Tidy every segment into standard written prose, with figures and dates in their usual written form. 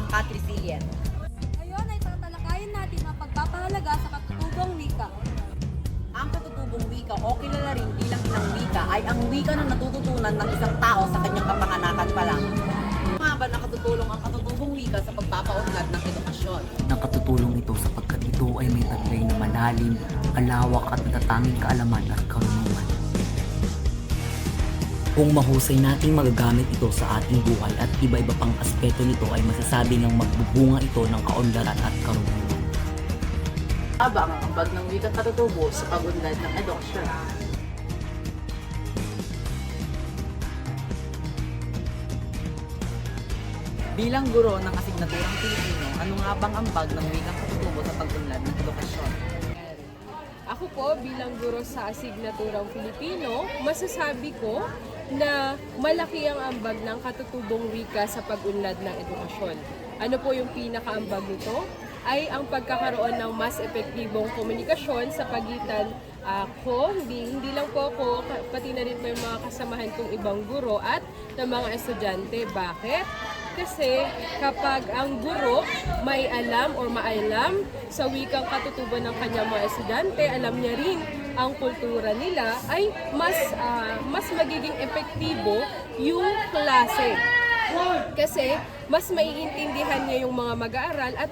angkat resilient. Ngayon ay tatalakayin natin ang pagpapahalaga sa katutubong wika. Ang katutubong wika o kilala rin bilang inang wika ay ang wika na natututunan ng isang tao sa kanyang kapanganakan pa lang. Nga ba nakatutulong ang katutubong wika sa pagpapaunlad ng edukasyon? Nakatutulong ito sapagkat ito ay may taglay na malalim, kalawak at natatanging kaalaman at karunungan. Kung mahusay nating magagamit ito sa ating buhay at iba-iba pang aspeto nito ay masasabi ng magbubunga ito ng kaunlaran at karunungan. Abang ang ambag ng wikang katutubo sa pag-unlad ng edukasyon. Bilang guro ng asignaturang Pilipino, ano nga bang ambag ng wikang katutubo sa pag-unlad ng edukasyon? Ako po bilang guro sa asignaturang Filipino, masasabi ko na malaki ang ambag ng katutubong wika sa pag-unlad ng edukasyon. Ano po yung pinakaambag nito? Ay ang pagkakaroon ng mas epektibong komunikasyon sa pagitan ko, hindi lang po ako, pati na rin po yung mga kasamahan kong ibang guro at ng mga estudyante. Bakit? Kasi kapag ang guro may alam or maalam sa wikang katutuban ng kanyang mga estudyante, alam niya rin ang kultura nila, ay mas magiging epektibo yung klase. Kasi mas maiintindihan niya yung mga mag-aaral at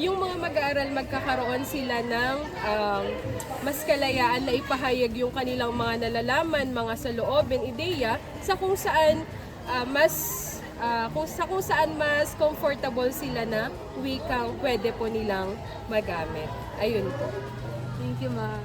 yung mga mag-aaral magkakaroon sila ng mas kalayaan na ipahayag yung kanilang mga nalalaman, mga saloobin, ideya sa kung saan kung saan mas comfortable sila na wikang pwede po nilang magamit. Ayun po. Thank you, ma'am.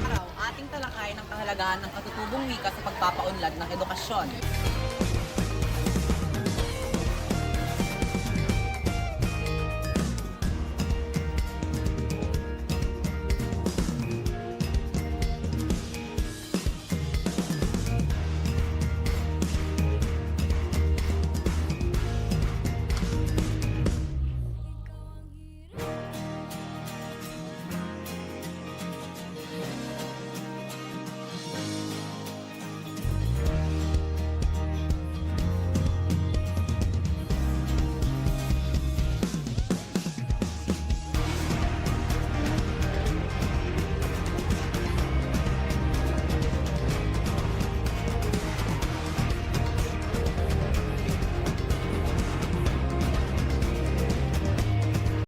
Araw, ating talakayin ang kahalagahan ng katutubong wika sa pagpapaunlad ng edukasyon.